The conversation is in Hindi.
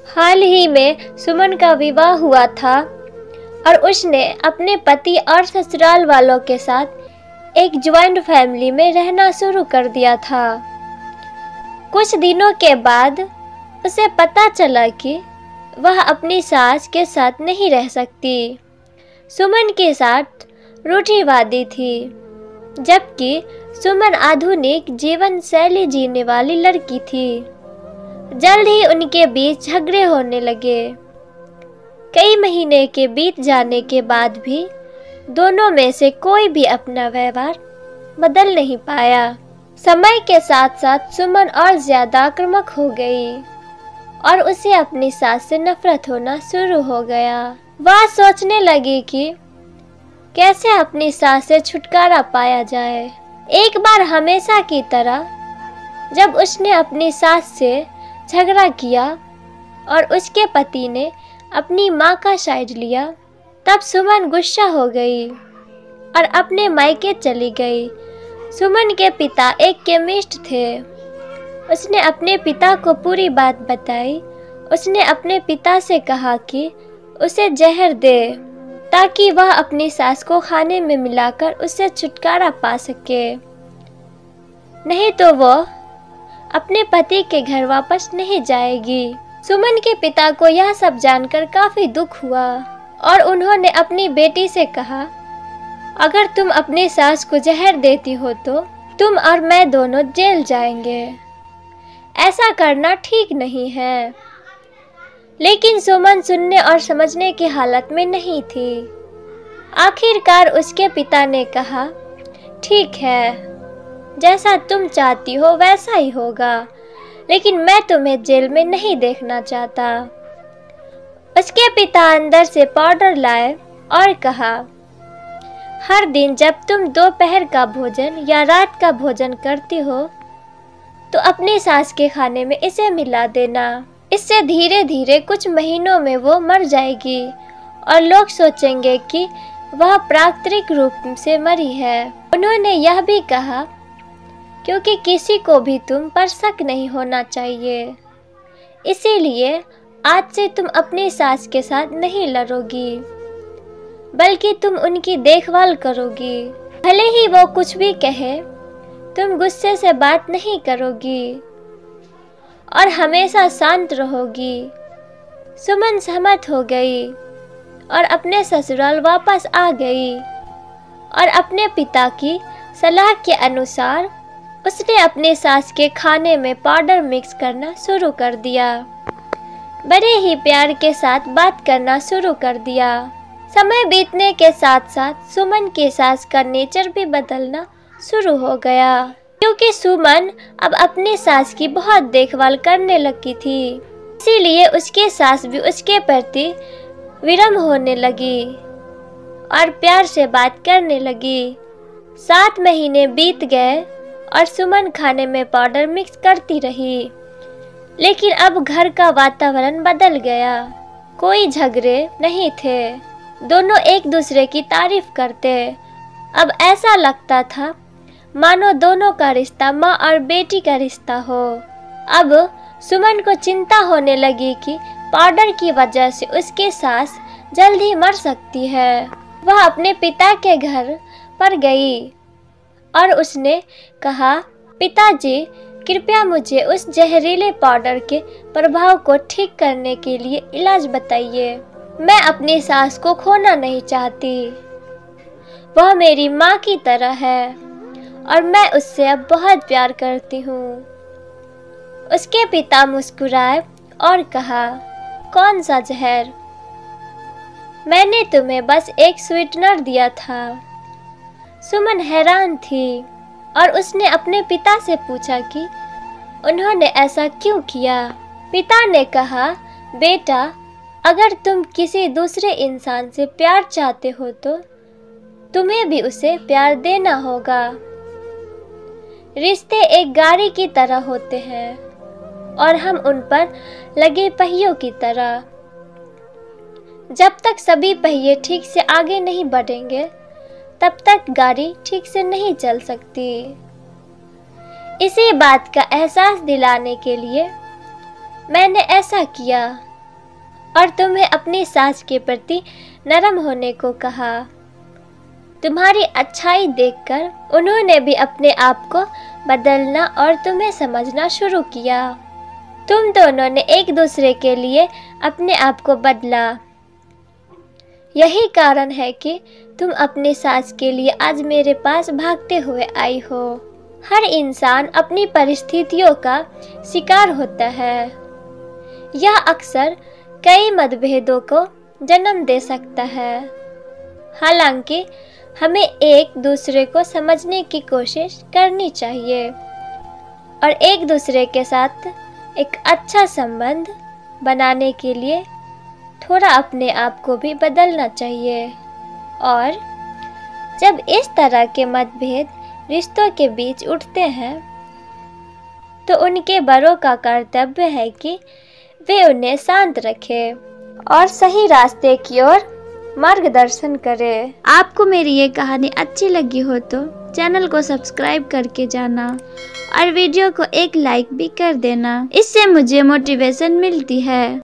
हाल ही में सुमन का विवाह हुआ था और उसने अपने पति और ससुराल वालों के साथ एक ज्वाइंट फैमिली में रहना शुरू कर दिया था। कुछ दिनों के बाद उसे पता चला कि वह अपनी सास के साथ नहीं रह सकती। सुमन के साथ रूढ़िवादी थी, जबकि सुमन आधुनिक जीवन शैली जीने वाली लड़की थी। जल्द ही उनके बीच झगड़े होने लगे। कई महीने के बीत जाने के बाद भी दोनों में से कोई भी अपना व्यवहार बदल नहीं पाया। समय के साथ साथ सुमन और ज्यादा आक्रामक हो गई और उसे अपनी सास से नफरत होना शुरू हो गया। वह सोचने लगी कि कैसे अपनी सास से छुटकारा पाया जाए। एक बार हमेशा की तरह जब उसने अपनी सास से झगड़ा किया और उसके पति ने अपनी माँ का साइड लिया, तब सुमन गुस्सा हो गई और अपने मायके चली गई। सुमन के पिता एक केमिस्ट थे। उसने अपने पिता को पूरी बात बताई। उसने अपने पिता से कहा कि उसे जहर दे ताकि वह अपनी सास को खाने में मिलाकर उससे छुटकारा पा सके, नहीं तो वो अपने पति के घर वापस नहीं जाएगी। सुमन के पिता को यह सब जानकर काफी दुख हुआ और उन्होंने अपनी बेटी से कहा, अगर तुम अपनी सास को जहर देती हो तो तुम और मैं दोनों जेल जाएंगे। ऐसा करना ठीक नहीं है। लेकिन सुमन सुनने और समझने की हालत में नहीं थी। आखिरकार उसके पिता ने कहा, ठीक है, जैसा तुम चाहती हो वैसा ही होगा, लेकिन मैं तुम्हें जेल में नहीं देखना चाहता। उसके पिता अंदर से पाउडर लाए और कहा, हर दिन जब तुम दोपहर का भोजन या रात का भोजन करती हो तो अपनी सास के खाने में इसे मिला देना। इससे धीरे धीरे कुछ महीनों में वो मर जाएगी और लोग सोचेंगे कि वह प्राकृतिक रूप से मरी है। उन्होंने यह भी कहा, क्योंकि किसी को भी तुम पर शक नहीं होना चाहिए, इसीलिए आज से तुम अपनी सास के साथ नहीं लड़ोगी, बल्कि तुम उनकी देखभाल करोगी। भले ही वो कुछ भी कहे, तुम गुस्से से बात नहीं करोगी और हमेशा शांत रहोगी। सुमन सहमत हो गई और अपने ससुराल वापस आ गई और अपने पिता की सलाह के अनुसार उसने अपनी सास के खाने में पाउडर मिक्स करना शुरू कर दिया। बड़े ही प्यार के साथ बात करना शुरू कर दिया। समय बीतने के साथ साथ सुमन की सास का नेचर भी बदलना शुरू हो गया, क्योंकि सुमन अब अपनी सास की बहुत देखभाल करने लगी थी। इसीलिए उसकी सास भी उसके प्रति विनम्र होने लगी और प्यार से बात करने लगी। 7 महीने बीत गए और सुमन खाने में पाउडर मिक्स करती रही, लेकिन अब घर का वातावरण बदल गया। कोई झगड़े नहीं थे, दोनों एक दूसरे की तारीफ करते। अब ऐसा लगता था मानो दोनों का रिश्ता माँ और बेटी का रिश्ता हो। अब सुमन को चिंता होने लगी कि पाउडर की वजह से उसकी सास जल्द ही मर सकती है। वह अपने पिता के घर पर गई और उसने कहा, पिताजी, कृपया मुझे उस जहरीले पाउडर के प्रभाव को ठीक करने के लिए इलाज बताइए। मैं अपनी सास को खोना नहीं चाहती। वह मेरी माँ की तरह है और मैं उससे अब बहुत प्यार करती हूँ। उसके पिता मुस्कुराए और कहा, कौन सा जहर? मैंने तुम्हें बस एक स्वीटनर दिया था। सुमन हैरान थी और उसने अपने पिता से पूछा कि उन्होंने ऐसा क्यों किया। पिता ने कहा, बेटा, अगर तुम किसी दूसरे इंसान से प्यार चाहते हो तो तुम्हें भी उसे प्यार देना होगा। रिश्ते एक गाड़ी की तरह होते हैं और हम उन पर लगे पहियों की तरह। जब तक सभी पहिए ठीक से आगे नहीं बढ़ेंगे, तब तक गाड़ी ठीक से नहीं चल सकती। इसी बात का एहसास दिलाने के लिए मैंने ऐसा किया। और तुम्हें अपनी सास के प्रति नरम होने को कहा। तुम्हारी अच्छाई देखकर उन्होंने भी अपने आप को बदलना और तुम्हें समझना शुरू किया। तुम दोनों ने एक दूसरे के लिए अपने आप को बदला। यही कारण है कि तुम अपनी सास के लिए आज मेरे पास भागते हुए आई हो। हर इंसान अपनी परिस्थितियों का शिकार होता है। यह अक्सर कई मतभेदों को जन्म दे सकता है। हालांकि हमें एक दूसरे को समझने की कोशिश करनी चाहिए और एक दूसरे के साथ एक अच्छा संबंध बनाने के लिए थोड़ा अपने आप को भी बदलना चाहिए। और जब इस तरह के मतभेद रिश्तों के बीच उठते हैं तो उनके बड़ों का कर्तव्य है कि वे उन्हें शांत रखें और सही रास्ते की ओर मार्गदर्शन करें। आपको मेरी ये कहानी अच्छी लगी हो तो चैनल को सब्सक्राइब करके जाना और वीडियो को एक लाइक भी कर देना। इससे मुझे मोटिवेशन मिलती है।